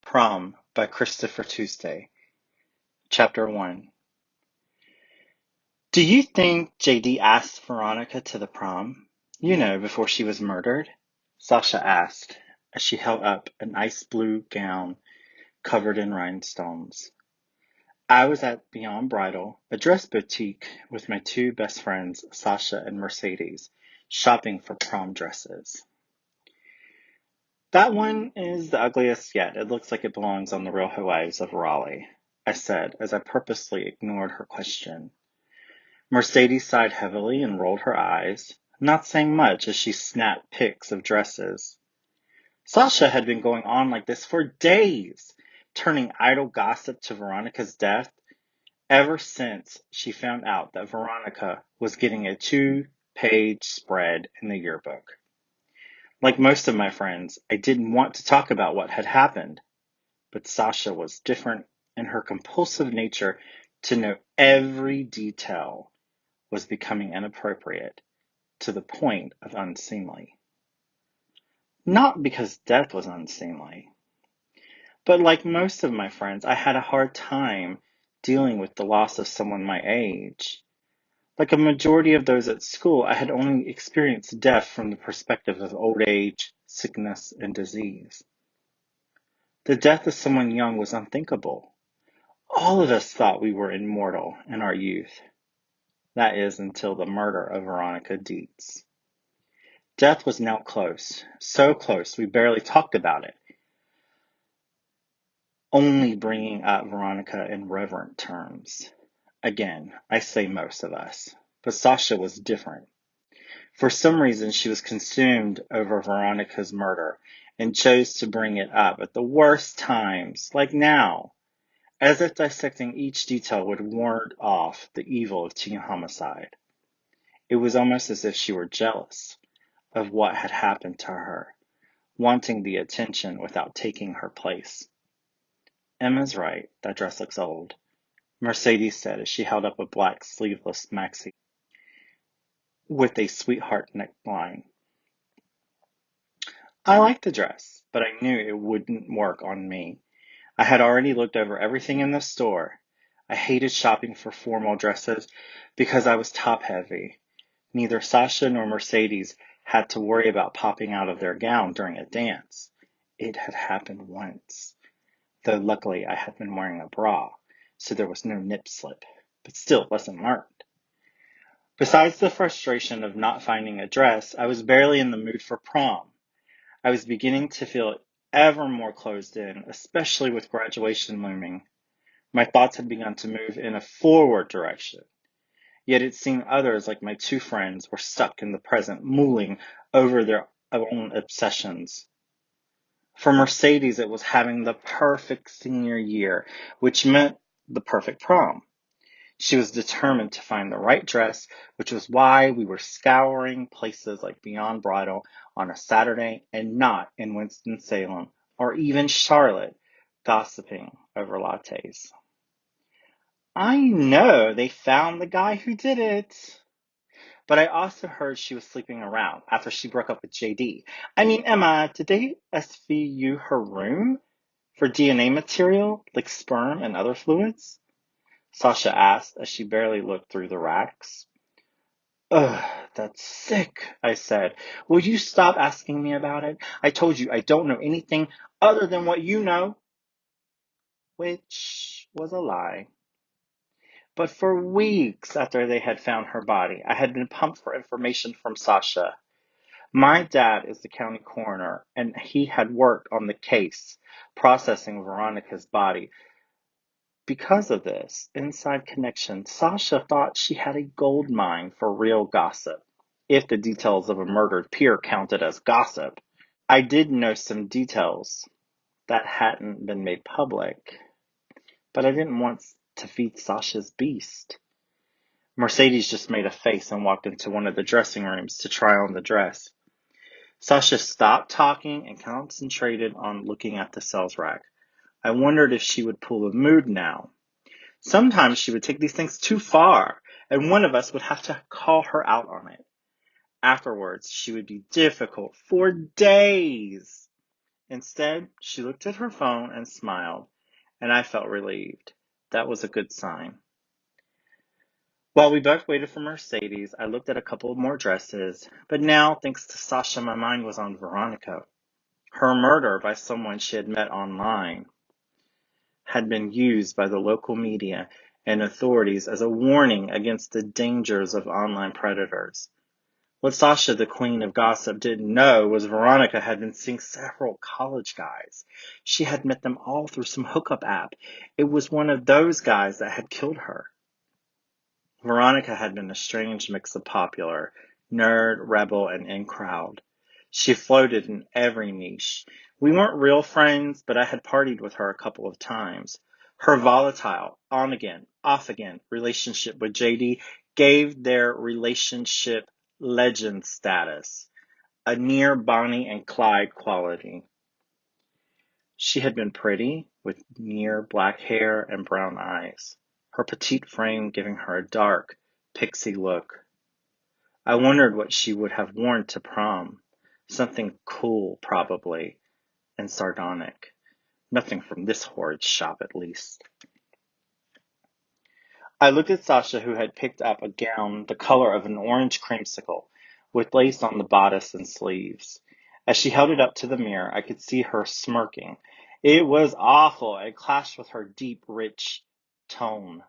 Prom by Christopher Tuesday. Chapter 1. Do you think JD asked Veronica to the prom? Before she was murdered? Sasha asked, as she held up an ice blue gown covered in rhinestones. I was at Beyond Bridal, a dress boutique, with my two best friends, Sasha and Mercedes, shopping for prom dresses. That one is the ugliest yet. It looks like it belongs on the Real Housewives of Raleigh, I said, as I purposely ignored her question. Mercedes sighed heavily and rolled her eyes, not saying much as she snapped pics of dresses. Sasha had been going on like this for days, turning idle gossip to Veronica's death, ever since she found out that Veronica was getting a 2-page spread in the yearbook. Like most of my friends, I didn't want to talk about what had happened, but Sasha was different, and her compulsive nature to know every detail was becoming inappropriate, to the point of unseemly. Not because death was unseemly, but like most of my friends, I had a hard time dealing with the loss of someone my age. Like a majority of those at school, I had only experienced death from the perspective of old age, sickness, and disease. The death of someone young was unthinkable. All of us thought we were immortal in our youth. That is, until the murder of Veronica Deetz. Death was now close, so close we barely talked about it, only bringing up Veronica in reverent terms. Again, I say most of us, but Sasha was different. For some reason, she was consumed over Veronica's murder and chose to bring it up at the worst times, like now, as if dissecting each detail would ward off the evil of teen homicide. It was almost as if she were jealous of what had happened to her, wanting the attention without taking her place. Emma's right, that dress looks old, Mercedes said as she held up a black sleeveless maxi with a sweetheart neckline. I liked the dress, but I knew it wouldn't work on me. I had already looked over everything in the store. I hated shopping for formal dresses because I was top-heavy. Neither Sasha nor Mercedes had to worry about popping out of their gown during a dance. It had happened once, though luckily I had been wearing a bra, so there was no nip slip, but still lesson learned. Besides the frustration of not finding a dress, I was barely in the mood for prom. I was beginning to feel ever more closed in, especially with graduation looming. My thoughts had begun to move in a forward direction. Yet it seemed others, like my two friends, were stuck in the present, mulling over their own obsessions. For Mercedes, it was having the perfect senior year, which meant the perfect prom. She was determined to find the right dress, which was why we were scouring places like Beyond Bridal on a Saturday and not in Winston-Salem or even Charlotte, gossiping over lattes. I know they found the guy who did it. But I also heard she was sleeping around after she broke up with JD. I mean, Emma, did they SVU her room for DNA material, like sperm and other fluids? Sasha asked as she barely looked through the racks. Ugh, that's sick, I said. Will you stop asking me about it? I told you I don't know anything other than what you know. Which was a lie. But for weeks after they had found her body, I had been pumped for information from Sasha. My dad is the county coroner, and he had worked on the case, processing Veronica's body. Because of this inside connection, Sasha thought she had a gold mine for real gossip, if the details of a murdered peer counted as gossip. I did know some details that hadn't been made public, but I didn't want to feed Sasha's beast. Mercedes just made a face and walked into one of the dressing rooms to try on the dress. Sasha stopped talking and concentrated on looking at the sales rack. I wondered if she would pull a mood now. Sometimes she would take these things too far, and one of us would have to call her out on it. Afterwards, she would be difficult for days. Instead, she looked at her phone and smiled, and I felt relieved. That was a good sign. While we both waited for Mercedes, I looked at a couple of more dresses, but now, thanks to Sasha, my mind was on Veronica. Her murder by someone she had met online had been used by the local media and authorities as a warning against the dangers of online predators. What Sasha, the queen of gossip, didn't know was Veronica had been seeing several college guys. She had met them all through some hookup app. It was one of those guys that had killed her. Veronica had been a strange mix of popular, nerd, rebel, and in-crowd. She floated in every niche. We weren't real friends, but I had partied with her a couple of times. Her volatile, on again, off again relationship with JD gave their relationship legend status, a near Bonnie and Clyde quality. She had been pretty, with near black hair and brown eyes, her petite frame giving her a dark, pixie look. I wondered what she would have worn to prom. Something cool, probably, and sardonic. Nothing from this horrid shop, at least. I looked at Sasha, who had picked up a gown the color of an orange creamsicle, with lace on the bodice and sleeves. As she held it up to the mirror, I could see her smirking. It was awful. It clashed with her deep, rich tone.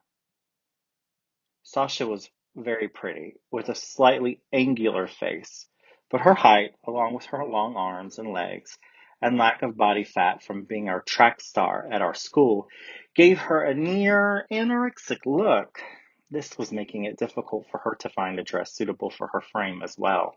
Sasha was very pretty, with a slightly angular face, but her height, along with her long arms and legs, and lack of body fat from being our track star at our school, gave her a near anorexic look. This was making it difficult for her to find a dress suitable for her frame as well.